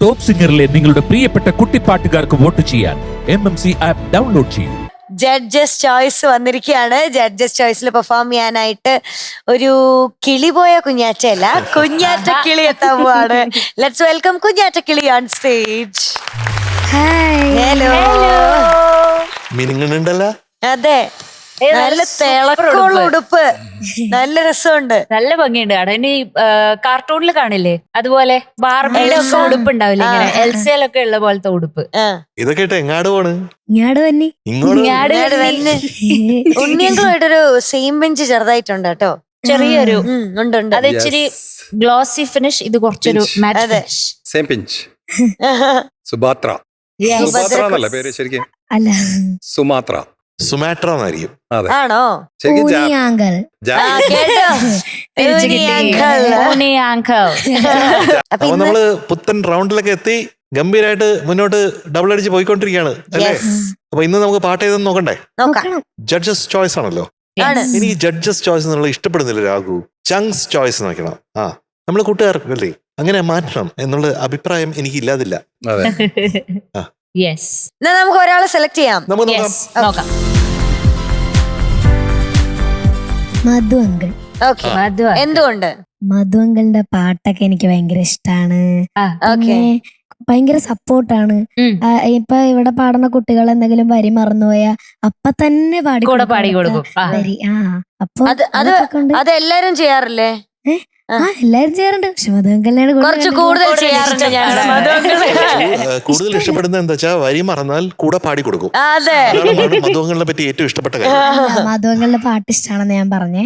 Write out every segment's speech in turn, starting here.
Top സിംഗറിലെ നിങ്ങളുടെ പ്രിയപ്പെട്ട കുട്ടിപ്പാട്ടുകാർക്ക് vote ചെയ്യാൻ MMC ആപ്പ് ഡൗൺലോഡ് ചെയ്യൂ. ജഡ്ജസ് ചോയ്സ് വന്നിരിക്കുകയാണ്. ജഡ്ജസ് ചോയ്സിൽ പെർഫോം ചെയ്യാനായിട്ട് ഒരു കിളി പോയ കുഞ്ഞാറ്റയല്ല, കുഞ്ഞാറ്റ കിളി എത്താൻ പോവാണ്. ലെറ്റ്സ് വെൽക്കം കുഞ്ഞാറ്റ കിളി ഓൺ സ്റ്റേജ്. ഹലോ. മിനുങ്ങുന്നുണ്ടല്ലോ. അതെ, നല്ല തിളക്കമുള്ള ഉടുപ്പ്, നല്ല രസമുണ്ട്, നല്ല ഭംഗിയുണ്ട്. അവിടെ ഇനി കാർട്ടൂണിൽ കാണില്ലേ അതുപോലെ ബാർബിയുടെ ഒക്കെ ഉടുപ്പ് ഉണ്ടാവില്ലേ, ഇങ്ങനെ എൽസയിലൊക്കെ ഉള്ള പോലത്തെ ഉടുപ്പ്. ഇതൊക്കെ ഇട്ട് എങ്ങാട് പോണ്? ഇങ്ങോട്ട് ഉണ്ണിയങ്കളുമായിട്ടൊരു സെയിം ബെഞ്ച് ചെറുതായിട്ടുണ്ട് കേട്ടോ, ചെറിയൊരു ഉണ്ട്. അത് ഇച്ചിരി ഗ്ലോസി ഫിനിഷ്, ഇത് കുറച്ചൊരു matte finish. Same pinch. Sumatra. Sumatra എന്നല്ല പേര് ശരിക്കും, അല്ല സുമാത്ര. സുമാട്ര എന്നായിരിക്കും. അതെ, ആണോ? ശരിക്കും അപ്പൊ നമ്മള് പുത്തൻ റൗണ്ടിലൊക്കെ എത്തി ഗംഭീരായിട്ട് മുന്നോട്ട് ഡബിൾ അടിച്ച് പോയിക്കൊണ്ടിരിക്കുകയാണ് അല്ലേ? അപ്പൊ ഇന്ന് നമുക്ക് പാട്ട് ചെയ്തെന്ന് നോക്കണ്ടേ? ജഡ്ജസ് ചോയ്സ് ആണല്ലോ. എനിക്ക് ജഡ്ജസ് ചോയ്സ് എന്നുള്ള ഇഷ്ടപ്പെടുന്നില്ല രാഘു. ചങ്സ് ചോയ്സ് നോക്കണം. നമ്മള് കൂട്ടുകാർക്കല്ലേ അങ്ങനെ മാറ്റണം എന്നുള്ള അഭിപ്രായം എനിക്ക് ഇല്ലാതില്ല. അതെ. നമുക്ക് ഒരാളെ സെലക്ട് ചെയ്യാം. നമുക്ക് നോക്കാം. മധു അങ്കിൾ. ഓക്കെ, എന്തുകൊണ്ട്? മധു അങ്കിളിന്റെ പാട്ടൊക്കെ എനിക്ക് ഭയങ്കര ഇഷ്ടാണ്. ഓക്കെ, ഭയങ്കര സപ്പോർട്ടാണ്. ഇപ്പൊ ഇവിടെ പാടുന്ന കുട്ടികൾ എന്തെങ്കിലും വരി മറന്നുപോയാ അപ്പൊ തന്നെ പാടി കൊടുക്കും വരി. അപ്പൊ അത് എല്ലാരും ചെയ്യാറില്ലേ? എല്ലാരും ചെയ്യാറുണ്ട്, പക്ഷെ മധു അങ്കിളിനാണ് കുറച്ച് കൂടുതൽ ചെയ്യാറുണ്ട്. കൂടുതൽ ഇഷ്ടപ്പെടുന്നത് എന്താ വെച്ചാൽ വരി മറന്നാൽ കൂടെ പാടി കൊടുക്കും. അതെ, മധുവങ്ങളെ പറ്റി ഏറ്റവും ഇഷ്ടപ്പെട്ട കാര്യം. മധു അങ്കിളിന്റെ പാട്ട് ഇഷ്ടാണെന്ന് ഞാൻ പറഞ്ഞേ.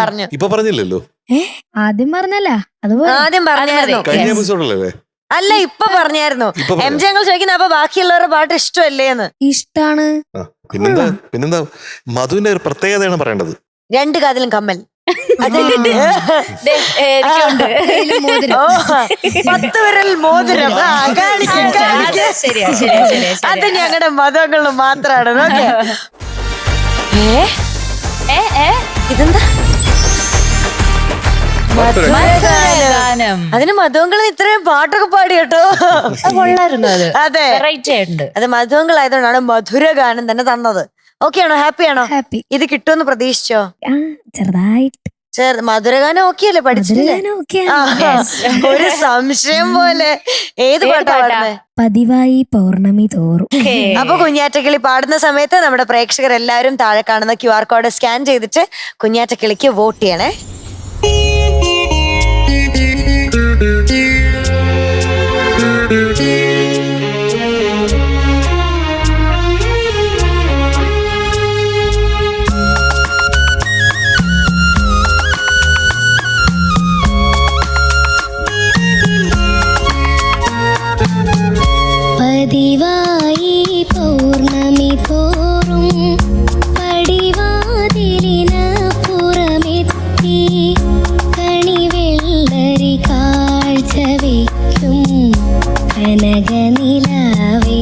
പറഞ്ഞു. ഇപ്പൊ പറഞ്ഞില്ലല്ലോ. ആദ്യം പറഞ്ഞല്ല, അതുപോലെ ആദ്യം പറഞ്ഞായിരുന്നു. കഴിഞ്ഞ എപ്പിസോഡിലല്ലേ? അല്ല, ഇപ്പൊ പറഞ്ഞായിരുന്നു. MJ ഞങ്ങൾ ചോദിക്കുന്ന അപ്പൊ ബാക്കിയുള്ളവരുടെ പാട്ട് ഇഷ്ടമല്ലേന്ന്. ഇഷ്ടാണ്. പിന്നെന്താ മധുവിന്റെ ഒരു പ്രത്യേകതയാണ് പറയേണ്ടത്. രണ്ട് കാതിലും കമ്മൽ, 10 വിരൽ മോതിരം. അത് ഞങ്ങളുടെ മതങ്ങളിൽ മാത്രമാണ്. നോക്കെ ഇതെന്താ അതിന് മധുവങ്കൾ ഇത്രയും പാട്ടൊക്കെ പാടി കേട്ടോ. കൊള്ളായിരുന്നു. അത് അതെ, വെറൈറ്റി ആയിട്ടുണ്ട്. അത് മധുവങ്കൾ ആയതുകൊണ്ടാണ് മധുര ഗാനം തന്നെ തന്നത്. ഓക്കെ ആണോ? ഹാപ്പി ആണോ? ഹാപ്പി. ഇത് കിട്ടുമെന്ന് പ്രതീക്ഷിച്ചോ? ചെറുതായിട്ട് മധുരഗാനം ഓക്കെ അല്ലേ? പഠിച്ചില്ലേ? ഒരു സംശയം പോലെ. ഏത് പാട്ടാ പാടുന്നത്? പതിവായി പൗർണമി തോറും. അപ്പൊ കുഞ്ഞാറ്റക്കിളി പാടുന്ന സമയത്ത് നമ്മുടെ പ്രേക്ഷകർ എല്ലാവരും താഴെ കാണുന്ന QR കോഡ് സ്കാൻ ചെയ്തിട്ട് കുഞ്ഞാറ്റക്കിളിക്ക് വോട്ട് ചെയ്യണേ. പതിവായി പൗർണമി തോറും പടിവാതിലിന് പുറമെത്തി കണിവെള്ളരി കാഴ്ച വയ്ക്കും കനകനിലാവേ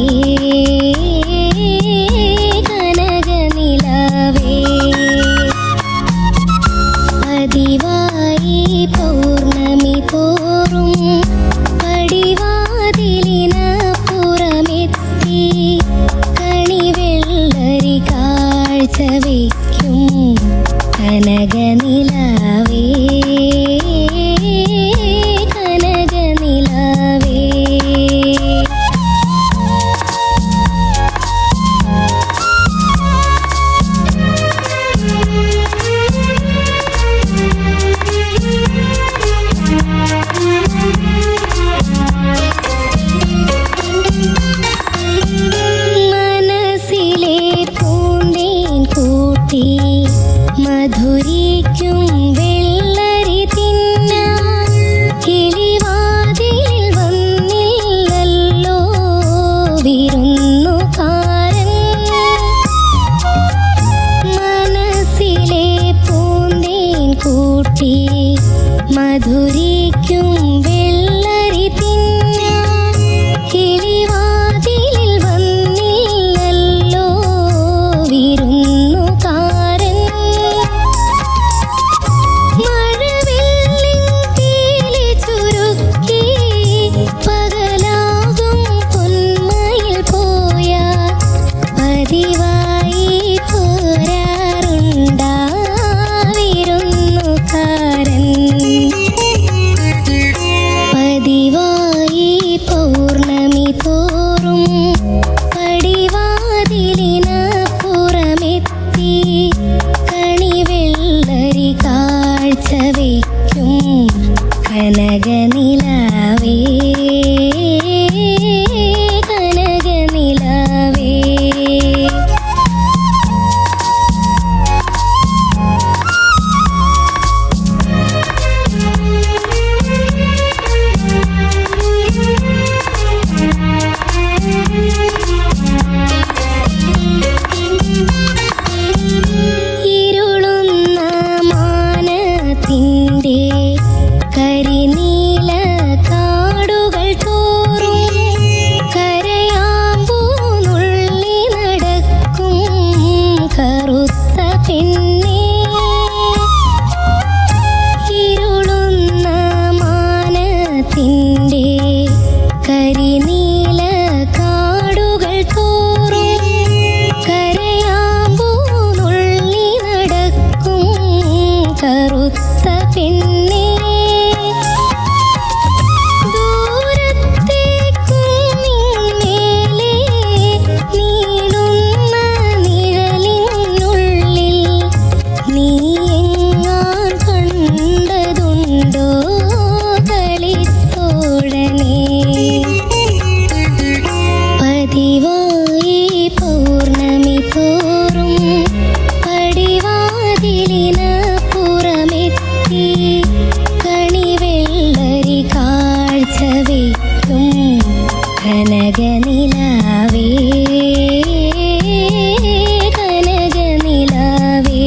കനകനിലാവേ. പതിവായി പൗർണമി തോറും പടിവാതിലിന് പുറമെത്തി കണിവെള്ളരി കാഴ്ച വയ്ക്കും കനകനിലാവേ കനകനിലാവേ. കനകനിലാവേ കനകനിലാവേ ഇരുളുന്ന മാനത്തിൻ്റെ കരിനീല കാടുകൾ തോറും കരയാമ്പൂ നുള്ളി നടക്കും കറുത്ത പെണ്ണേ ഇരുളുന്ന മാനത്തിൻ്റെ കരിനീല കാടുകൾ തോറും കരയാമ്പൂ നുള്ളി നടക്കും കറുത്ത പെണ്ണേ ദൂരത്തെ കുന്നിന്മേലെ നീളുന്ന നിഴലിനുള്ളിൽ നീ എങ്ങാൻ കണ്ടതുണ്ടോ കളിത്തോഴനേ പതിവായി പൗർണമി തോറും പടിവാതിലിനപ്പുറമെത്തി കണിവെള്ളരി കാഴ്ച വയ്ക്കും കനകനിലാവേ കനകനിലാവേ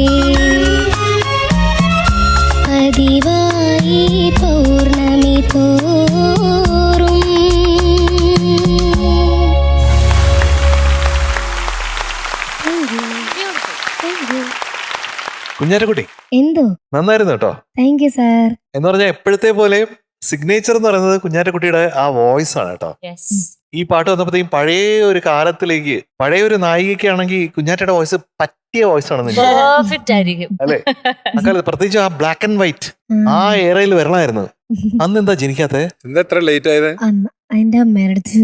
പതിവായി പൗർണമി തോറും കുഞ്ഞാറ്റക്കുട്ടി എന്തോ നന്നായിരുന്നു കേട്ടോ. Thank you sir. എന്ന് പറഞ്ഞാൽ എപ്പോഴത്തെ പോലെയും സിഗ്നേച്ചർ എന്ന് പറയുന്നത് കുഞ്ഞാറ്റക്കുട്ടിയുടെ ആ വോയിസ് ആണ് കേട്ടോ. ഈ പാട്ട് വന്നപ്പോഴത്തേക്കും പഴയ ഒരു കാലത്തിലേക്ക്, പഴയ ഒരു നായികയ്ക്കാണെങ്കിൽ കുഞ്ഞാറ്റയുടെ വോയിസ് പറ്റിയ വോയിസ് ആണ് നിങ്ങൾ പെർഫെക്റ്റ് ആയിരിക്കും. അല്ലെ? അക്കാലത്ത് പ്രത്യേകിച്ച് ആ ബ്ലാക്ക് ആൻഡ് വൈറ്റ് ആ ഏറയിൽ വരണമായിരുന്നു. അന്ന് എന്താ ജനിക്കാത്തെ? എന്താ എത്ര ലേറ്റ് ആയത്? അന്ന് അതിന്റെ അമ്മയുടെ അടുത്ത്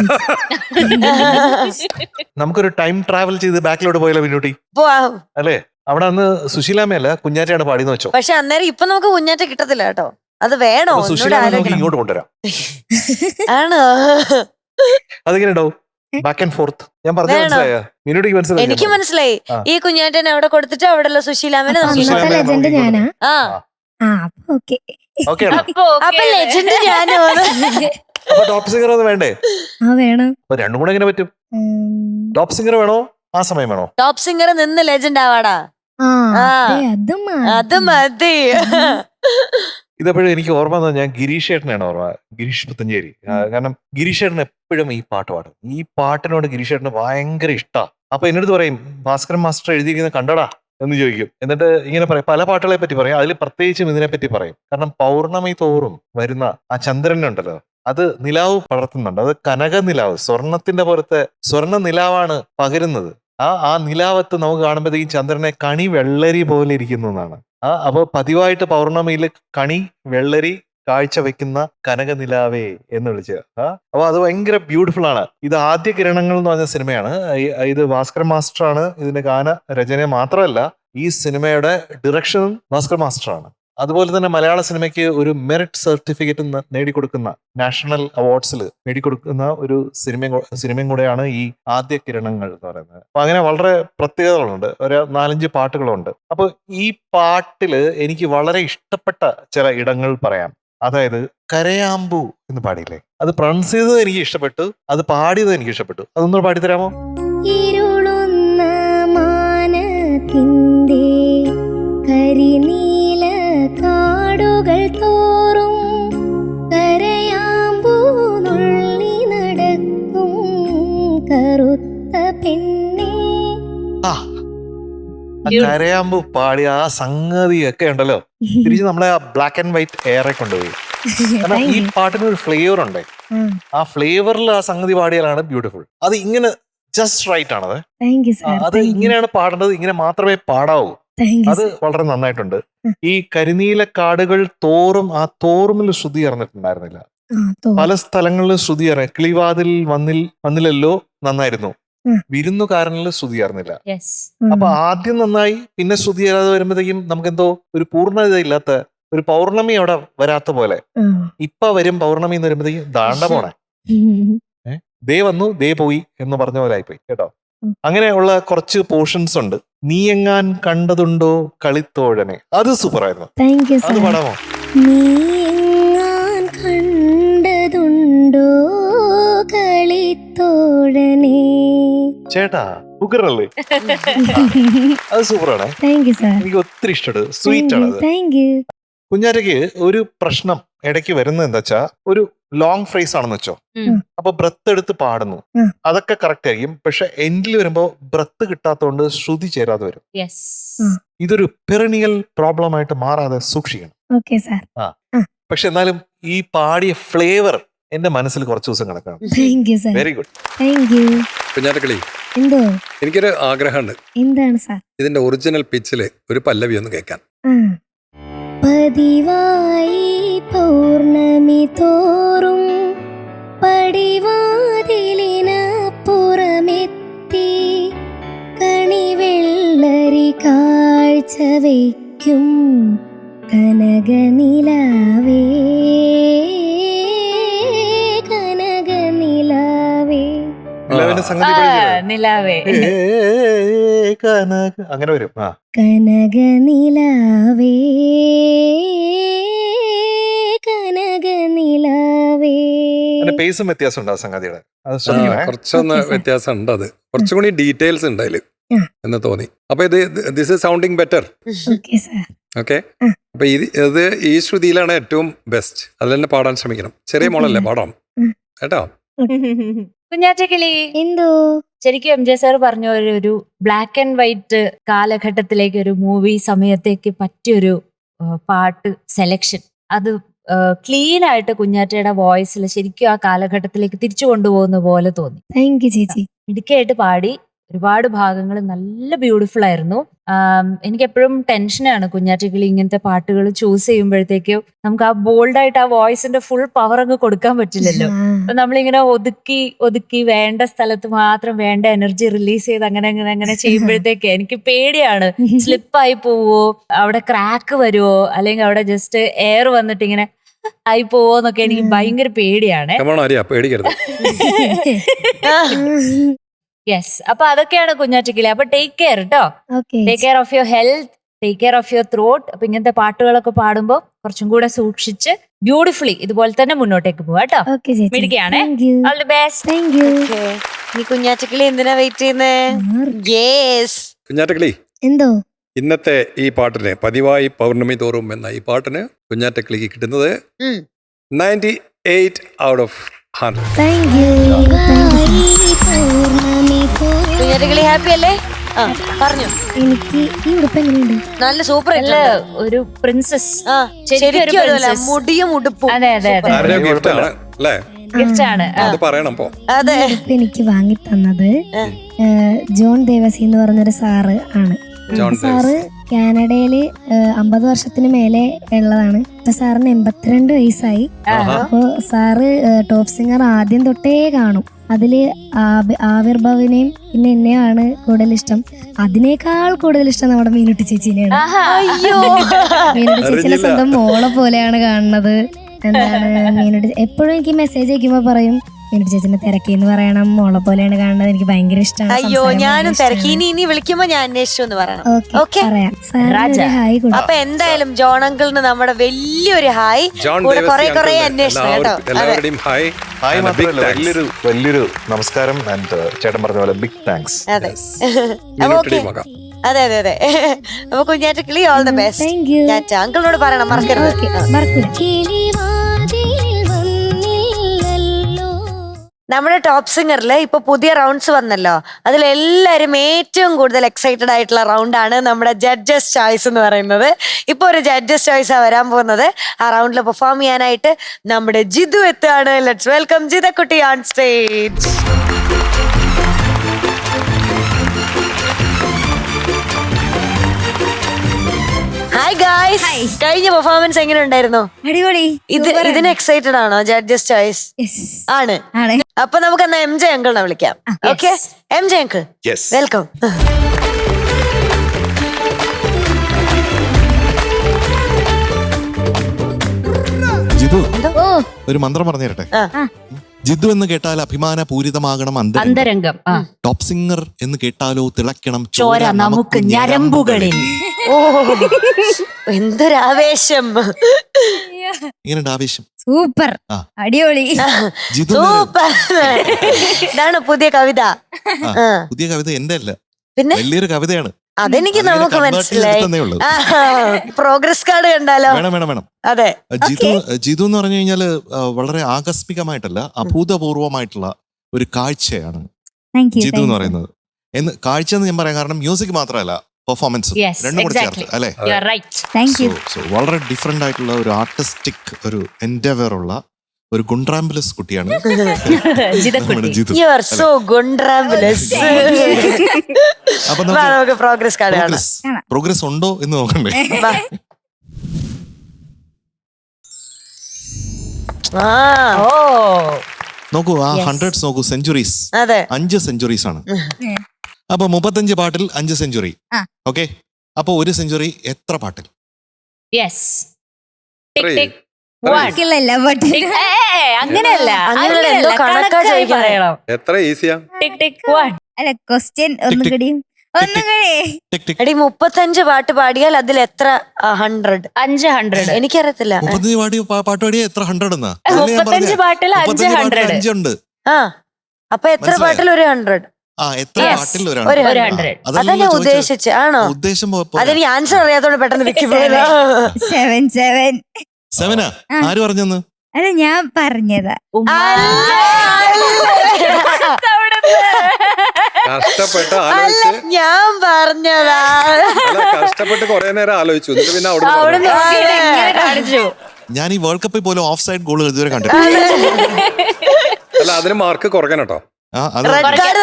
നമുക്കൊരു ടൈം ട്രാവൽ ചെയ്ത് ബാക്കിലോട്ട് പോയാലോ മിന്നൂട്ടി? പോവാം. അല്ലേ? അവിടെ അന്ന് സുശീലാമ്മയല്ല കുഞ്ഞാറ്റയാണ് പാടിയെന്ന് വെച്ചോ. പക്ഷെ അന്നേരം ഇപ്പൊ നമുക്ക് കുഞ്ഞാറ്റ കിട്ടത്തില്ല കേട്ടോ. അത് വേണോ? അപ്പൊ ഒന്നുകൂടെ സുശീലാമ്മ നമുക്ക് ആലോചിക്കണം. ഇങ്ങോട്ട് കൊണ്ടുവരാം. ആണോ? അതെങ്ങനെ ഉണ്ടാവും? Back and fourth. ഞാൻ പറഞ്ഞ വേണോ? മനസ്സിലായ മിന്നൂട്ടിക്ക് എനിക്ക് മനസ്സിലായി? മനസ്സിലായി. ആ. ഈ കുഞ്ഞാറ്റനെ അവിടെ കൊടുത്തിട്ട് അവിടെയുള്ള സുശീലാമനെ അപ്പൊ നമുക്ക് അന്നത്തെ സുശീലാമ്മ ലെജൻഡ് നമുക്ക് ഞാനാ. ആ ആ അപ്പൊ ഓക്കെ. ഓക്കെ ആണോ? അപ്പൊ ലെജൻഡ് ഞാനോ? അപ്പൊ ടോപ്പ് സിംഗർ ഒന്നും വേണ്ടേ? ആ വേണം. അപ്പൊ രണ്ടും കൂടെ എങ്ങനെ പറ്റും? ഉം, ടോപ്പ് സിംഗർ വേണോ ആ സമയം വേണോ? ടോപ്പ് സിംഗർ നിന്ന് ലെജൻഡ് ആവാടാ. ആ ആ. അതെ, അതും അത് മതി. ഇതെപ്പോഴും എനിക്ക് ഓർമ്മ വന്നത് ഞാൻ ഗിരീഷ് ഏട്ടനാണ് ഓർമ്മ. ഗിരീഷ് പുത്തഞ്ചേരി. കാരണം ഗിരീഷ് ഏട്ടൻ എപ്പോഴും ഈ പാട്ട് പാടും. ഈ പാട്ടിനോട് ഗിരീഷ് ഏട്ടന് ഭയങ്കര ഇഷ്ടമാണ്. അപ്പൊ എന്നോട് പറയും, ഭാസ്കരൻ മാസ്റ്റർ എഴുതിയിരിക്കുന്ന കണ്ടടാ എന്ന് ചോദിക്കും. എന്നിട്ട് ഇങ്ങനെ പറയും, പല പാട്ടുകളെ പറ്റി പറയും. അതിൽ പ്രത്യേകിച്ചും ഇതിനെ പറ്റി പറയും. കാരണം പൗർണമി തോറും വരുന്ന ആ ചന്ദ്രനുണ്ടല്ലോ, അത് നിലാവ് പടർത്തുന്നുണ്ട്. അത് കനക നിലാവ്, സ്വർണത്തിന്റെ പുറത്തെ സ്വർണ്ണ നിലാവാണ് പകരുന്നത്. ആ നിലാവത്ത് നമുക്ക് കാണുമ്പോൾ ഈ ചന്ദ്രനെ കണി വെള്ളരി പോലെ ഇരിക്കുന്നു എന്നാണ്. അപ്പൊ പതിവായിട്ട് പൗർണമിയിൽ കണി വെള്ളരി കാഴ്ച വെക്കുന്ന കനക നിലാവേ എന്ന് വിളിച്ച്. അപ്പൊ അത് ഭയങ്കര ബ്യൂട്ടിഫുൾ ആണ്. ഇത് ആദ്യ കിരണങ്ങൾ എന്ന് പറഞ്ഞ സിനിമയാണ്. ഇത് ഭാസ്കരൻ മാസ്റ്റർ ആണ് ഇതിന്റെ ഗാന രചന. മാത്രമല്ല ഈ സിനിമയുടെ ഡയറക്ഷനും ഭാസ്കർ മാസ്റ്റർ ആണ്. അതുപോലെ തന്നെ മലയാള സിനിമയ്ക്ക് മെറിറ്റ് സർട്ടിഫിക്കറ്റ് നേടിക്കൊടുക്കുന്ന, നാഷണൽ അവാർഡ്സിൽ നേടിക്കൊടുക്കുന്ന ഒരു സിനിമയും കൂടെയാണ് ഈ ആദ്യ കിരണങ്ങൾ എന്ന് പറയുന്നത്. അപ്പൊ അങ്ങനെ വളരെ പ്രത്യേകതകളുണ്ട്. ഒരു 4-5 പാട്ടുകളുണ്ട്. അപ്പൊ ഈ പാട്ടില് എനിക്ക് വളരെ ഇഷ്ടപ്പെട്ട ചില ഇടങ്ങൾ പറയാം. അതായത് കരയാമ്പൂ എന്ന് പാടിയില്ലേ, അത് പ്രൊണൗൺസ് ചെയ്തത് എനിക്ക് ഇഷ്ടപ്പെട്ടു, അത് പാടിയത് എനിക്ക് ഇഷ്ടപ്പെട്ടു. അതൊന്നും പാടിത്തരാമോ? ഇരുളുന്ന മാനത്തിൻ്റെ കരിനീല കാടുകൾ തോറും കരയാമ്പൂ നുള്ളി നടക്കും കറുത്ത പെണ്ണേ. ആ കരയാമ്പൂ പാടിയ ആ സംഗതിയൊക്കെ ഉണ്ടല്ലോ, തിരിച്ച് നമ്മളെ ആ ബ്ലാക്ക് ആൻഡ് വൈറ്റ് എയറെ കൊണ്ടുപോയി. കാരണം ഈ പാട്ടിന് ഒരു ഫ്ലേവർ ഉണ്ട്. ആ ഫ്ലേവറിൽ ആ സംഗതി പാടിയാലാണ് ബ്യൂട്ടിഫുൾ. അത് ഇങ്ങനെ ജസ്റ്റ് റൈറ്റ് ആണത്. അത് ഇങ്ങനെയാണ് പാടേണ്ടത്, ഇങ്ങനെ മാത്രമേ പാടാവൂ. അത് വളരെ നന്നായിട്ടുണ്ട്. ഈ കരിനീല കാടുകൾ തോറും, ആ തോറുമിൽ ശ്രുതി അറിഞ്ഞിട്ടുണ്ടായിരുന്നില്ല. പല സ്ഥലങ്ങളിൽ ശ്രുതി അറിയാം. കിളിവാതിൽ വന്നില്ലല്ലോ നന്നായിരുന്നു, വിരുന്നുകാരനിൽ ശ്രുതി അറിഞ്ഞില്ല. അപ്പൊ ആദ്യം നന്നായി, പിന്നെ ശ്രുതി അറിയാതെ വരുമ്പോഴത്തേക്കും നമുക്ക് എന്തോ ഒരു പൂർണ്ണത ഇല്ലാത്ത ഒരു പൗർണമി അവിടെ വരാത്ത പോലെ ഇപ്പൊ വരും പൗർണമി എന്ന് വരുമ്പോഴത്തേക്ക് ദാണ്ട പോണേ ദേ വന്നു ദേ പോയി എന്ന് പറഞ്ഞ പോലെ ആയിപ്പോയി കേട്ടോ. അങ്ങനെയുള്ള കുറച്ച് പോർഷൻസ് ഉണ്ട്. നീ എങ്ങാൻ കണ്ടതുണ്ടോ കളിത്തോഴനെ, അത് സൂപ്പർ ആയിരുന്നു. താങ്ക് യു അത് സാർ. പാടാമോ? നീ എങ്ങാൻ കണ്ടതുണ്ടോ കളിത്തോഴനെ. ചേട്ടാ ഉഗ്രല്ലേ, അത് സൂപ്പറാണ്. Thank you sir. എനിക്ക് ഒത്തിരി ഇഷ്ടപ്പെട്ടു. സ്വീറ്റ് ആണ് അത്. Thank you. കുഞ്ഞാറ്റയ്ക്ക് ഒരു പ്രശ്നം ഇടയ്ക്ക് വരുന്നത് എന്താ വെച്ചാ, ഒരു ലോങ് ഫ്രേസ് ആണെന്ന് വെച്ചോ, അപ്പൊ ബ്രത്ത് എടുത്ത് പാടുന്നു, അതൊക്കെ കറക്റ്റ് ആയിരിക്കും. പക്ഷെ എൻഡിൽ വരുമ്പോ ബ്രത്ത് കിട്ടാത്തതുകൊണ്ട് ശ്രുതി ചേരാതെ വരും. ഇതൊരു പെറിനിയൽ പ്രോബ്ലം ആയിട്ട് മാറാതെ സൂക്ഷിക്കണം. Okay sir. പക്ഷെ എന്നാലും ഈ പാടിയ ഫ്ലേവർ എന്റെ മനസ്സിൽ കുറച്ച് ദിവസം കിടക്കണം. Thank you sir. Very good. Thank you. കുഞ്ഞാറ്റക്കിളി, എന്തോ? എനിക്കൊരു ആഗ്രഹമുണ്ട്. എന്താണ് സാർ? ഇതിന്റെ ഒറിജിനൽ പിച്ചില് ഒരു പല്ലവി ഒന്ന് കേൾക്കാൻ. പതിവായി പൗർണമി തോറും പടിവാതിലിനപ്പുറമെത്തി കണിവെള്ളരി കാഴ്ച വയ്ക്കും കനകനിലാവേ കനകനിലാവേ. നിലവിന്റെ സംഗതി പഠിച്ചില്ലേ? നിലാവേ അങ്ങനെ വരും. കനകനിലാവേ കനകനിലാവേ. പേസും വ്യത്യാസം ഉണ്ട് ആ സംഗതിയുടെ. അത് ശ്രദ്ധിക്കണേ. കുറച്ചൊന്ന് വ്യത്യാസം ഉണ്ട്. അത് കുറച്ചും കൂടി ഡീറ്റെയിൽസ് ഉണ്ട് അതില് എന്ന് തോന്നി. അപ്പൊ this is sounding better. Okay sir. Okay. അപ്പൊ ഇത് ഈ ശ്രുതിയിലാണ് ഏറ്റവും ബെസ്റ്റ്. അതിൽ തന്നെ പാടാൻ ശ്രമിക്കണം. ചെറിയ മോളല്ലേ, പാടാം കേട്ടോ. കുഞ്ഞാറ്റക്കിളി, എന്തോ? ശരിക്കും എം ജെ സാർ പറഞ്ഞ ഒരു ബ്ലാക്ക് ആൻഡ് വൈറ്റ് കാലഘട്ടത്തിലേക്ക്, ഒരു മൂവി സമയത്തേക്ക് പറ്റിയൊരു പാട്ട് സെലക്ഷൻ, അത് ക്ലീൻ ആയിട്ട് കുഞ്ഞാറ്റയുടെ വോയിസിൽ ശരിക്കും ആ കാലഘട്ടത്തിലേക്ക് തിരിച്ചു കൊണ്ടുപോകുന്ന പോലെ തോന്നി. താങ്ക് യു ചേച്ചി. മിടുക്കായിട്ട് പാടി. ഒരുപാട് ഭാഗങ്ങൾ നല്ല ബ്യൂട്ടിഫുൾ ആയിരുന്നു. എനിക്ക് എപ്പോഴും ടെൻഷനാണ് കുഞ്ഞാറ്റക്കിളി ഇങ്ങനത്തെ പാട്ടുകൾ ചൂസ് ചെയ്യുമ്പോഴത്തേക്കും നമുക്ക് ആ ബോൾഡായിട്ട് ആ വോയിസിന്റെ ഫുൾ പവർ അങ്ങ് കൊടുക്കാൻ പറ്റില്ലല്ലോ. അപ്പൊ നമ്മളിങ്ങനെ ഒതുക്കി വേണ്ട സ്ഥലത്ത് മാത്രം വേണ്ട എനർജി റിലീസ് ചെയ്ത് അങ്ങനെ ചെയ്യുമ്പോഴത്തേക്ക് എനിക്ക് പേടിയാണ്. സ്ലിപ്പായി പോവോ, അവിടെ ക്രാക്ക് വരുവോ, അല്ലെങ്കിൽ അവിടെ ജസ്റ്റ് എയർ വന്നിട്ട് ഇങ്ങനെ ആയി പോവോന്നൊക്കെ എനിക്ക് ഭയങ്കര പേടിയാണ്. പേടിക്കരുത്. യെസ്. അപ്പൊ അതൊക്കെയാണ് കുഞ്ഞാറ്റക്കിളി. അപ്പൊ ടേക്ക് കെയർ കേട്ടോ. Take care of your health, take care of your throat. അപ്പൊ ഇങ്ങനത്തെ പാട്ടുകളൊക്കെ പാടുമ്പോൾ കുറച്ചും കൂടെ സൂക്ഷിച്ച് ബ്യൂട്ടിഫുള്ളി ഇതുപോലെ തന്നെ മുന്നോട്ടേക്ക് പോവാ കേട്ടോ. മിടുക്കിയാണേ. All the best. Thank you. നീ കുഞ്ഞാറ്റക്കിളി എന്തിനാ വെയിറ്റ് ചെയ്യുന്നേ? യെസ്. കുഞ്ഞാറ്റക്കിളി, എന്തോ? ഇന്നത്തെ ഈ പാട്ടിന് പതിവായി പൗർണമി തോറും എന്ന ഈ പാട്ടിന് കുഞ്ഞാറ്റക്കിളിക്ക് കിട്ടുന്നത് 98 out of 100. Thank you. കുഞ്ഞാറ്റക്കിളി ഹാപ്പി അല്ലേ? പറഞ്ഞു. എനിക്ക് ഈ ഉടുപ്പ് എങ്ങനെയുണ്ട്? നല്ല സൂപ്പർ. ഒരു പ്രിൻസസ്. മുടിയും ഉടുപ്പും. അതെ ഗിഫ്റ്റ് ആണ് അല്ലേ? ഗിഫ്റ്റ് ആണ്. അത് പറയണം. അതെ. എനിക്ക് വാങ്ങി തന്നത് ജോൺ ദേവസി എന്ന് പറഞ്ഞൊരു സാറ് ആണ്. സാറ് കാനഡയില് 50 വർഷത്തിന് മേലെ ഉള്ളതാണ്. ഇപ്പൊ സാറിന് 82 വയസ്സായി. അപ്പൊ സാറ് ടോപ്പ് സിംഗർ ആദ്യം തൊട്ടേ കാണും. അതില് ആവിർഭവിനെയും പിന്നെ എന്നെയാണ് കൂടുതൽ ഇഷ്ടം. അതിനേക്കാൾ കൂടുതൽ ഇഷ്ടം നമ്മുടെ മീനുട്ടി ചേച്ചീനെയാണ്. മീനുട്ടി ചേച്ചിനെ സ്വന്തം മോളെ പോലെയാണ് കാണുന്നത്. എന്താണ് മീനുട്ടി എപ്പോഴും എനിക്ക് മെസ്സേജ് അയക്കുമ്പോ പറയും, മീനുട്ടി ചേച്ചിനെ തിരക്കിന്ന് പറയണം, മോളെ പോലെയാണ് കാണുന്നത്, എനിക്ക് ഭയങ്കര ഇഷ്ടമാണ്. അയ്യോ, ഞാനും തിരക്കി. ഇനി വിളിക്കുമ്പോ ഞാൻ അന്വേഷിച്ചു എന്ന് പറയണം. ഹായ്. അപ്പൊ എന്തായാലും ജോൺ അങ്കിളിന് നമ്മുടെ വലിയൊരു ഹായ്. കുറെ അന്വേഷണം കേട്ടോ. ഹായ് മാത്രമല്ല, വലിയൊരു നമസ്കാരം. ചേട്ടൻ പറഞ്ഞ പോലെ ബിഗ് താങ്ക്സ്. അതെ. അതെ അതെ അതെ. അപ്പൊ കുഞ്ഞാറ്റക്കിളി ഓൾ ദ ബെസ്റ്റ്. അങ്കിളിനോട് പറയണം, മറക്കരുത്. നമ്മുടെ ടോപ്പ് സിംഗറിൽ ഇപ്പൊ പുതിയ റൗണ്ട്സ് വന്നല്ലോ. അതിലെല്ലാരും ഏറ്റവും കൂടുതൽ എക്സൈറ്റഡ് ആയിട്ടുള്ള റൗണ്ടാണ് നമ്മുടെ ജഡ്ജസ് ചോയ്സ് എന്ന് പറയുന്നത്. ഇപ്പൊ ഒരു ജഡ്ജസ് ചോയ്സാ വരാൻ പോകുന്നത്. ആ റൗണ്ടിൽ പെർഫോം ചെയ്യാനായിട്ട് നമ്മുടെ ജിതു എത്തുകയാണ്. ലെറ്റ്സ് വെൽക്കം ജിതക്കുട്ടി ഓൺ സ്റ്റേജ്. ഹായ് ഗായ്സ്, കഴിഞ്ഞ പെർഫോമൻസ് എങ്ങനെ ഉണ്ടായിരുന്നു? അടിപൊളി. ഇതിന് എക്സൈറ്റഡ് ആണോ ജഡ്ജസ് ചോയ്സ്? ആണ്. അപ്പൊ നമുക്ക് എന്നാ എം ജെ അങ്കിളിനെ വിളിക്കാം. Okay, M J uncle welcome. Jithu ഓ ഒരു മന്ത്രം പറഞ്ഞു തരട്ടെ. ആ. ജിതു എന്ന് കേട്ടാൽ അഭിമാന പൂരിതമാകണം അന്തരംഗം. അന്തരംഗം. ആ. ടോപ്പ് സിംഗർ എന്ന് കേട്ടാലോ തിളക്കണം ചോര നമുക്ക് ഞരമ്പുകളിൽ. ഓ എന്തൊരാവേശം. ഇങ്ങനെ ആവേശം. സൂപ്പർ ആ. അടിപൊളി. ജിതു സൂപ്പർ. ഇതാണ് പുതിയ കവിത. ആ. പുതിയ കവിത എന്റെ അല്ല, പിന്നെ വലിയൊരു കവിതയാണ്. അതെനിക്ക് അതിങ്ങനെ നമുക്ക് convert മനസ്സിലായി. ചെയ്തെടുത്തന്നേ ഉള്ളൂ. പ്രോഗ്രസ് കാർഡ് കണ്ടാലോ? വേണം വേണം വേണം. അതെ. ജിതു എന്ന് പറഞ്ഞു കഴിഞ്ഞാല് വളരെ ആകസ്മികമായിട്ടല്ല, അഭൂതപൂർവമായിട്ടുള്ള ഒരു കാഴ്ചയാണ് താങ്ക് യു. ജിതു എന്ന് പറയുന്നത്. കാഴ്ച എന്ന് ഞാൻ പറയാം, കാരണം മ്യൂസിക് മാത്രമല്ല പെർഫോമൻസ് Yes, രണ്ടും കൂടെ exactly. ചേർത്ത് അല്ലെ. You are right. Thank you. വളരെ ഡിഫറെന്റ് ആയിട്ടുള്ള ഒരു ആർട്ടിസ്റ്റിക് ഒരു എൻഡവർ ഉള്ള ഒരു ഗുണ്ട്രാംബുലസ് കുട്ടിയാണ് ജിതക്കുട്ടി. നമ്മുടെ ജിതു. യു ആർ സോ ഗുണ്ട്രാംബുലസ്. അപ്പൊ നമുക്ക് പ്രോഗ്രസ് കാർഡ് കാണാം. പ്രോഗ്രസ് ഉണ്ടോ എന്ന് നോക്കണ്ടേ. വാ. ആ ഓ നോക്കൂ ആ Yes. ഹൺഡ്രഡ്സ് നോക്കൂ, സെഞ്ചുറീസ്. അതെ. 5 സെഞ്ചുറീസ് ആണ്. അപ്പൊ 35 പാട്ടിൽ 5 സെഞ്ചുറി. ആ. ഓക്കെ, അപ്പൊ 1 സെഞ്ചുറി എത്ര പാട്ടിൽ? യെസ്. Tick Three. ടിക് 1. ബാക്കിയുള്ളല്ല ബട്ട് അങ്ങനെയല്ല, അങ്ങനെയല്ല, എന്തോ കണക്കാ കണക്കായി ചോദിക്കുന്നത്. പറയണം. എത്ര ഈസിയാ? ടിക് ടിക് 1. അല്ല ക്വസ്റ്റ്യൻ ഒന്നും ടിക് കൂടി ഒന്നും കൂടി. ടിക് ടിക്. എടി 35 പാട്ട് പാടിയാൽ അതിൽ എത്ര 100? 500. എനിക്കറിയത്തില്ല. 35 പാട്ട് പാടിയ എത്ര 100 എന്നാ? 35 പാട്ടിൽ 500. 5 ഉണ്ട്. ആ അപ്പൊ എത്ര മനസ്സിലായോ? പാട്ടിൽ ഒരു 100? ആ എത്ര Yes. പാട്ടിൽ ഒരു ഒരു 100? 100. അതല്ലേ ഉദ്ദേശിച്ച്? ആണോ? ഉദ്ദേശം അതെനിക്ക് ആൻസർ അറിയാത്തോണ്ട് പെട്ടെന്ന് വിക്കിപ്പോയതാ. 7 സെവനാ? ആ. ആര് പറഞ്ഞെന്ന്? അല്ല ഞാൻ പറഞ്ഞതാ. കഷ്ടപ്പെട്ട് അല്ല ആലോചിച്ച് ഞാൻ പറഞ്ഞതാ. അല്ല കഷ്ടപ്പെട്ട് കുറെ നേരം ആലോചിച്ചു, എന്നിട്ട് പിന്നെ അവിടെ അവിടെ നോക്കിയിട്ട് ഇങ്ങനെ കാണിച്ചു. ഞാൻ ഈ വേൾഡ് കപ്പിൽ പോലും ഓഫ് സൈഡ് ഗോൾ ഇതുവരെ കണ്ടിട്ടില്ല. അല്ല അതിന് മാർക്ക് കുറയ്ക്കണം കേട്ടോ. ആ, അത് റെഡ് കാർഡ്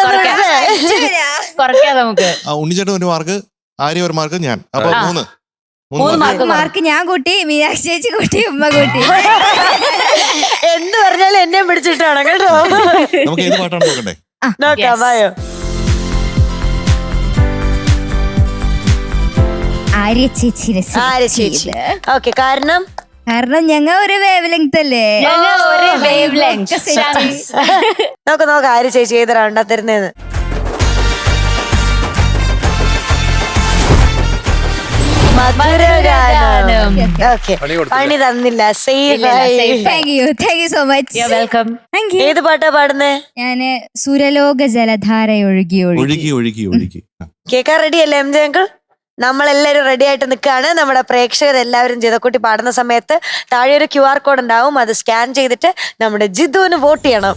കുറയ്ക്കാം നമുക്ക്. ഉണ്ണിച്ചേട്ടൻ ഒരു മാർക്ക്, ആര്യ ഒരു മാർക്ക്, ഞാൻ. അപ്പൊ ആ. 3 മൂന്ന് മാർക്ക്. മാർക്ക് ഞാൻ കൂട്ടി, മീനാക്ഷി ചേച്ചി കൂട്ടി, ഉമ്മ കൂട്ടി. എന്ത് പറഞ്ഞാലും എന്നെ പിടിച്ചിട്ടാണ് കേട്ടോ. നമുക്ക് ഏത് പാട്ടാണ് നോക്കണ്ടേ? നോക്കാം, Yes. വായോ. ആര്യ ചേച്ചി ആര്യ ചേച്ചി. ഓക്കെ, കാരണം കാരണം ഞങ്ങ ഒരു വേവ് ലെങ്ത് അല്ലേ. ഞങ്ങൾ ഒരേ wavelength. നോക്കാം ആര്യ ചേച്ചി ഏത് റൗണ്ടാ തരുന്നേന്ന്. മധുരഗാനം. ഓക്കെ, പണി കൊടുത്തില്ല. പണി തന്നില്ല. ഇല്ല, safe. Thank you so much. Welcome. Thank you. ഏത് പാട്ടാ പാടുന്നേ? ഞാന് സുരലോക ജലധാര ഒഴുകി ഒഴുകി ഒഴുകി ഒഴുകി. ആ. കേൾക്കാൻ റെഡി അല്ലേ എം ജെ അങ്കിൾ? നമ്മളെല്ലാവരും റെഡി ആയിട്ട് നിൽക്കുകയാണ്. നമ്മുടെ പ്രേക്ഷകർ എല്ലാവരും ജിതക്കുട്ടി പാടുന്ന സമയത്ത് താഴെ ഒരു QR കോഡ് ഉണ്ടാവും. അത് സ്കാൻ ചെയ്തിട്ട് നമ്മുടെ ജിതുവിന് വോട്ട് ചെയ്യണം.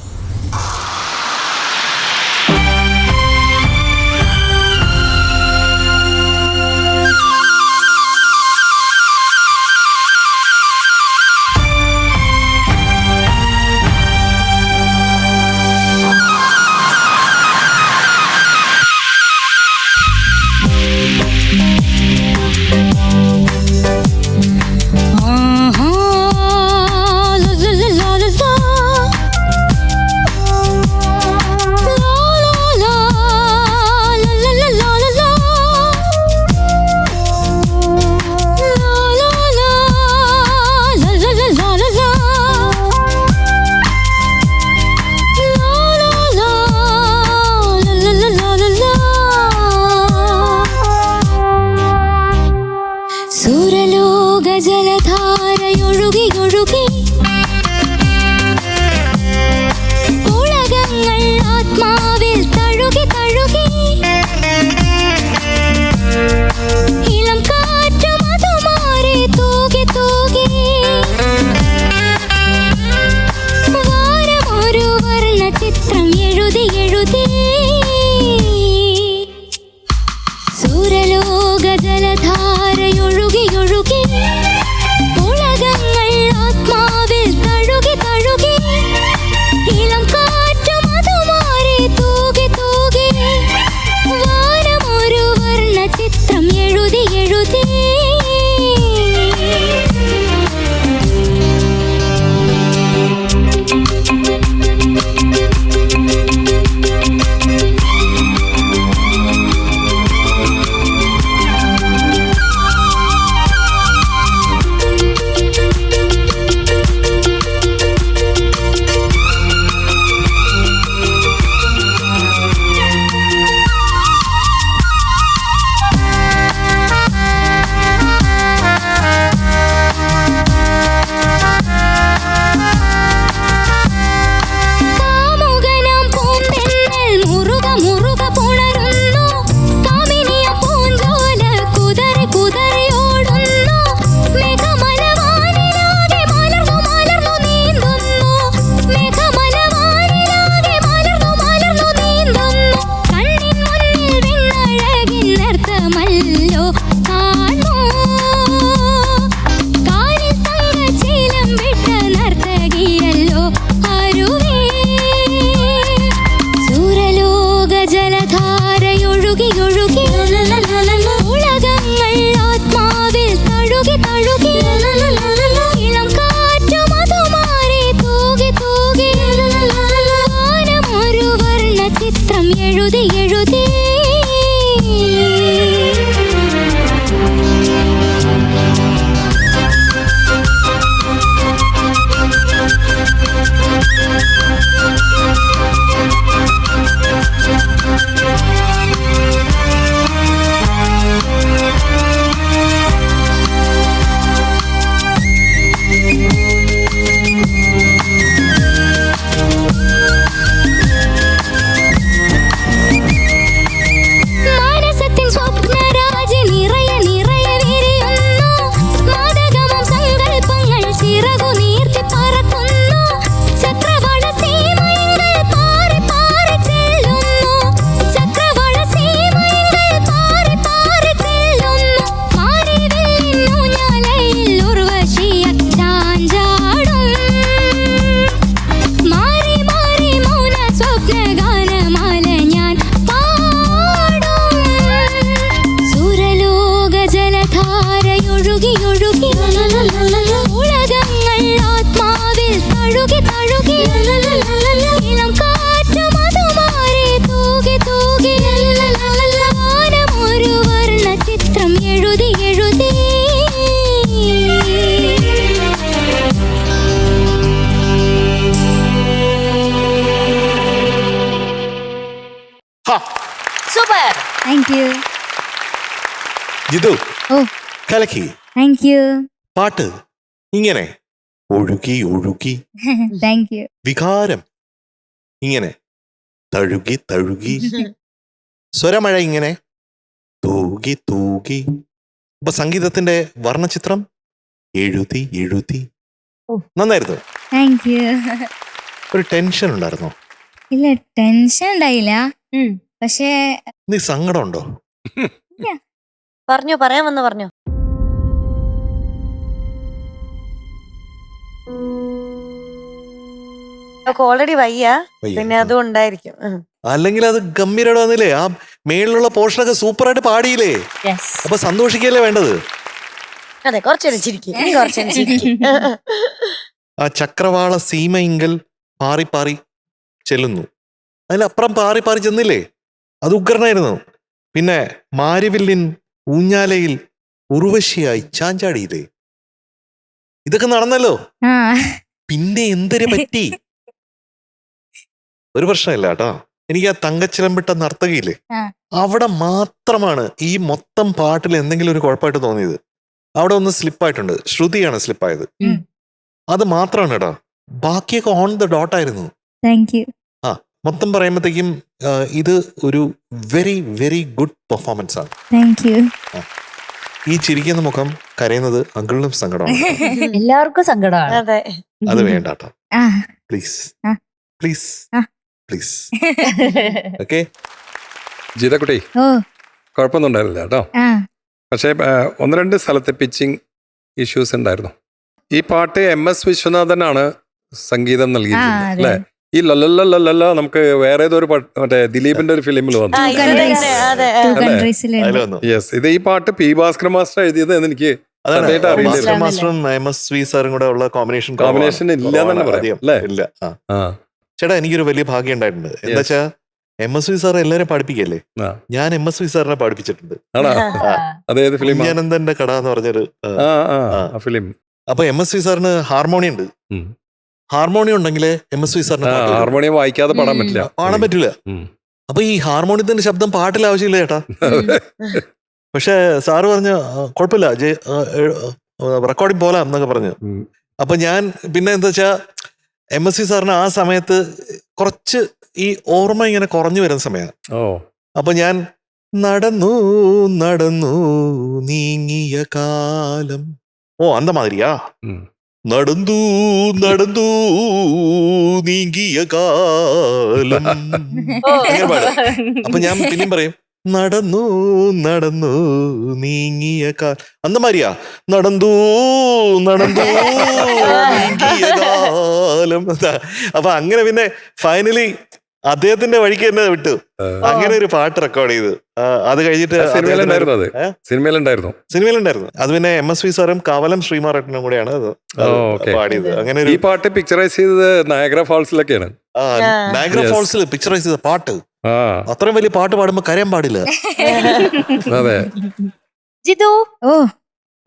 Thank you. ജിതു ഓ കലക്കി. Thank you. പാട്ട് ഇങ്ങനെ ഒഴുകി ഒഴുകി, താങ്ക് യു. വികാരം ഇങ്ങനെ തഴുകി തഴുകി, സ്വരമഴ ഇങ്ങനെ തൂകി തൂകി. അപ്പൊ സംഗീതത്തിന്റെ വർണ്ണചിത്രം എഴുതി എഴുതി. നന്നായിരുന്നു. Thank you. ഒരു ടെൻഷൻ ഉണ്ടായിരുന്നോ? ഇല്ല, ടെൻഷൻ ഉണ്ടായില്ല. പക്ഷേ നീ സങ്കടം ഉണ്ടോ? പറഞ്ഞോ, പറയാൻ വന്ന് പറഞ്ഞോ. ഓൾറെഡി വയ്യ, പിന്നെ അതും ഉണ്ടായിരിക്കും. അല്ലെങ്കിൽ അത് ഗംഭീരമായിട്ട് വന്നില്ലേ? ആ മേളിലുള്ള പോർഷനൊക്കെ സൂപ്പറായിട്ട് പാടിയില്ലേ? അപ്പൊ സന്തോഷിക്കല്ലേ വേണ്ടത്? അതെ, കുറച്ചേരം ചിരിക്കും, കുറച്ചേരം ചിരിക്കും. ആ ചക്രവാള സീമയിങ്കൽ പാറി പാറി ചെല്ലുന്നു, അതിലപ്പുറം പാറി പാറി ചെന്നില്ലേ? അത് ഉഗ്രനായിരുന്നു. പിന്നെ മാരിവില്ലിൻ ഊഞ്ഞാലയിൽ ഉർവശിയായി ചാഞ്ചാടിയില്ലേ? ഇതൊക്കെ നടന്നല്ലോ. പിന്നെ എന്തൊരു പറ്റി? ഒരു പ്രശ്നമില്ല കേട്ടോ. എനിക്ക് ആ തങ്കച്ചിലമ്പിട്ട നർത്തകിയില്ലേ, അവിടെ മാത്രമാണ് ഈ മൊത്തം പാട്ടിൽ എന്തെങ്കിലും ഒരു കുഴപ്പമായിട്ട് തോന്നിയത്. അവിടെ ഒന്ന് സ്ലിപ്പായിട്ടുണ്ട്, ശ്രുതിയാണ് സ്ലിപ്പായത്. അത് മാത്രമാണ് കേട്ടോ. ബാക്കിയൊക്കെ ഓൺ ദ ഡോട്ട് ആയിരുന്നു. Thank you. ആ മൊത്തം പറയുമ്പോഴത്തേക്കും ഇത് ഒരു വെരി വെരി ഗുഡ് പെർഫോമൻസ് ആണ്. Thank you. ഈ ചിരിക്കുന്ന മുഖം കരയുന്നത് അങ്കിളിനും സങ്കടമാണ്. എല്ലാവർക്കും സങ്കടമാണ്. അതെ, അത് വേണ്ട കേട്ടോ, ആ പ്ലീസ് ആ. പ്ലീസ് ആ. പ്ലീസ്. ഓക്കെ ജിതക്കുട്ടി, ഓ കുഴപ്പമൊന്നും ഉണ്ടായിരുന്നില്ല കേട്ടോ. ആ പക്ഷേ ഒന്ന് രണ്ട് സ്ഥലത്തെ പിച്ചിങ് ഇഷ്യൂസ് ഉണ്ടായിരുന്നു. ഈ പാട്ട് MS വിശ്വനാഥനാണ് സംഗീതം നൽകിയിരിക്കുന്നത് അല്ലേ? ഈ ലല്ല നമുക്ക് വേറെ ഏതോ ഒരു മറ്റേ ദിലീപിന്റെ ഒരു ഫിലിമിൽ വന്നു. അതിൽ വന്നു. യെസ്, ഇത് ഈ പാട്ട് P. ഭാസ്കർ മാസ്റ്റർ എഴുതിയത് എന്ന് എനിക്ക് സത്യമായിട്ട് അറിയില്ല. മാസ്റ്ററും MSV സാറും കൂടെ ഉള്ള കോമ്പിനേഷൻ ഇല്ല തന്നെ പറയാം അല്ലേ? ഇല്ല. ചേട്ടാ, എനിക്കൊരു വലിയ ഭാഗ്യം ഉണ്ടായിട്ടുണ്ട്. എന്താ വെച്ചാ MSV സാർ എല്ലാരും പഠിപ്പിക്കല്ലേ, ഞാൻ MSV സാറിനെ പഠിപ്പിച്ചിട്ടുണ്ട്. അതേത് ഫിലിം? ആനന്ദന്റെ കട എന്ന് പറഞ്ഞൊരു ഫിലിം. അപ്പൊ MSV സാറിന് ഹാർമോണിയം ഉണ്ട്. ഹാർമോണിയം ഉണ്ടെങ്കിൽ MSV സാറിന് ഹാർമോണിയം വായിക്കാതെ പാടാൻ പറ്റില്ല. പാടാൻ പറ്റില്ല. അപ്പൊ ഈ ഹാർമോണിയത്തിന്റെ ശബ്ദം പാട്ടിൽ ആവശ്യമില്ല ചേട്ടാ. പക്ഷെ സാറ് പറഞ്ഞ കുഴപ്പമില്ല, റെക്കോർഡിങ് പോലാം എന്നൊക്കെ പറഞ്ഞു. അപ്പൊ ഞാൻ പിന്നെ എന്താ വെച്ചാ MSV സാറിന് ആ സമയത്ത് കുറച്ച് ഈ ഓർമ്മ ഇങ്ങനെ കുറഞ്ഞു വരുന്ന സമയം. അപ്പൊ ഞാൻ നടന്നു നടന്നു നീങ്ങിയ കാലം, അന്ത മാതിരിയാ, നടന്നു നടന്നു നീങ്ങിയ കാലം അങ്ങനെ പാടും. അപ്പൊ ഞാൻ പിന്നെയും പറയും നടന്നു നടന്നു നീങ്ങിയ കാലം, അന്ത മാതിരിയാ, നടന്നു നടന്നു നീങ്ങിയ കാലം. അപ്പൊ അങ്ങനെ പിന്നെ ഫൈനലി അദ്ദേഹത്തിന്റെ വഴിക്ക് തന്നെ വിട്ടു. അങ്ങനെ ഒരു പാട്ട് റെക്കോർഡ് ചെയ്തു. അത് കഴിഞ്ഞിട്ട് സിനിമയിലുണ്ടായിരുന്നു. അത് പിന്നെ MSV സാറും കാവലം ശ്രീമാറേട്ടനും കൂടെയാണ് പാടിയത്. അങ്ങനെ ഈ പാട്ട് പിക്ചറൈസ് ചെയ്തത് നയാഗ്ര ഫാൾസിലൊക്കെയാണ്. നയാഗ്ര ഫാൾസിൽ പിക്ചറൈസ് ചെയ്ത പാട്ട്. അത്രയും വലിയ പാട്ട് പാടുമ്പോ കരയാൻ പാടില്ല. അതെ. ജിതു,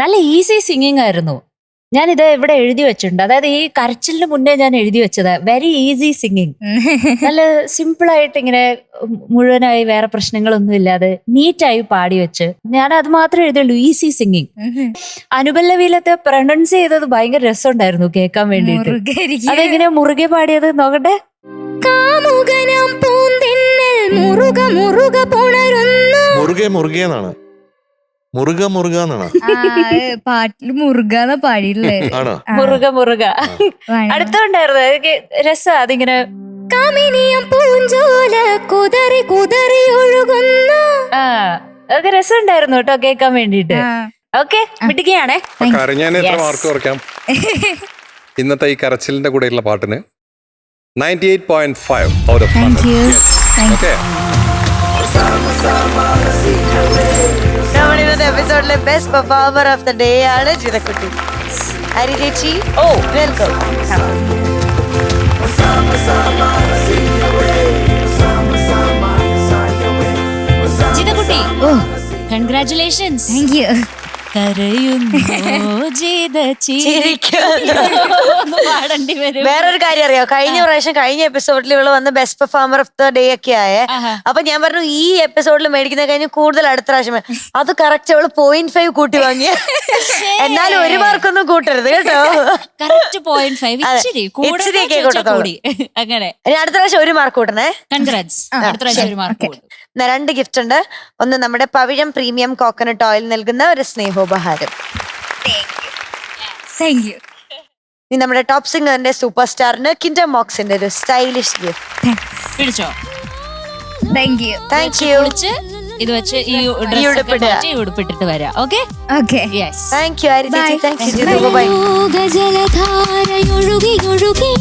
നല്ല ഈസി സിംഗിങ് ആയിരുന്നു. ഞാനിത് ഇവിടെ എഴുതി വെച്ചിട്ടുണ്ട്. അതായത് ഈ കരച്ചിലിന് മുന്നേ ഞാൻ എഴുതി വെച്ചത് വെരി ഈസി സിംഗിങ്. നല്ല സിമ്പിൾ ആയിട്ട് ഇങ്ങനെ മുഴുവനായി വേറെ പ്രശ്നങ്ങളൊന്നും ഇല്ലാതെ നീറ്റായി പാടി വെച്ച് ഞാൻ അത് മാത്രമേ എഴുതിയുള്ളൂ, ഈസി സിംഗിങ്. അനുപല്ലവിയിലത്തെ പ്രൊനൗൺസ് ചെയ്തത് ഭയങ്കര രസമുണ്ടായിരുന്നു കേൾക്കാൻ വേണ്ടിയിട്ട്. അതെങ്ങനെ മുറുകെ പാടിയത് നോക്കട്ടെ. മുറുകെ മുറുകെ എന്നാണ്, മുറുക മുറുക എന്നാണ് പാട്ടില് മുറുകാന്ന് പാടിയില്ലേ? ആണോ? മുറുക മുറുക. അടുത്തുണ്ടായിരുന്നു രസം. അതിങ്ങനെ അതൊക്കെ രസമുണ്ടായിരുന്നു കേട്ടോ കേൾക്കാൻ വേണ്ടിട്ട്. ഓക്കെ, മിടുക്കിയാണേ. ഞാൻ എത്ര മാർക്ക് കുറയ്ക്കാം ഇന്നത്തെ ഈ കരച്ചിലിന്റെ കൂടെയുള്ള പാട്ടിന്? 98.5 out of 100. Okay. നമ്മുടെ ഇന്നത്തെ എപ്പിസോഡിലെ best performer of the day ആണ് ജിതക്കുട്ടി. ഹരി ചേച്ചി, വെൽക്കം. ജിതക്കുട്ടി, കൺഗ്രാറ്റുലേഷൻസ്. Thank you. കരയുന്നു ചെയ്ത പാടേണ്ടി വരും. വേറൊരു കാര്യം അറിയോ, കഴിഞ്ഞ പ്രാവശ്യം കഴിഞ്ഞ എപ്പിസോഡിൽ ഇവള് വന്ന് best performer of the day ഒക്കെ ആയേ. അപ്പൊ ഞാൻ പറഞ്ഞു ഈ എപ്പിസോഡിൽ മേടിക്കുന്ന കഴിഞ്ഞ് കൂടുതൽ അടുത്ത പ്രാവശ്യം അത് കറക്റ്റ് അവള് 0.5 കൂട്ടി വാങ്ങിയ. എന്നാലും ഒരു മാർക്കൊന്നും കൂട്ടരുത് കേട്ടോ. കറക്റ്റ് 0.5 ഇച്ചിരിയൊക്കെ കൂട്ടത്തുള്ളൂ. അങ്ങനെ അടുത്ത പ്രാവശ്യം 1 മാർക്ക് കൂട്ടണേ. കൺഗ്രാറ്റ്സ്. അടുത്ത പ്രാവശ്യം 1 മാർക്ക് കൂടും. 2 ഗിഫ്റ്റ് ഉണ്ട്. ഒന്ന് നമ്മുടെ പവിഴം പ്രീമിയം കോക്കനട്ട് ഓയിൽ നൽകുന്ന ഒരു സ്നേഹോപഹാരം. ഇനി നമ്മുടെ ടോപ്പ് സിംഗറിന്റെ സൂപ്പർ സ്റ്റാറിന് കിൻഡർ മോക്സിന്റെ ഒരു സ്റ്റൈലിഷ് ഗിഫ്റ്റ്. പിടിച്ചോ. Thank you. ഇത് വെച്ച് ഈ ഡ്രസ് ഉടുപ്പിട്ടിട്ട് വരാം. Okay okay yes. Thank you Arya ചേച്ചി. Thank U. ബൈ. ജലധാരയൊഴുകി ഒഴുകി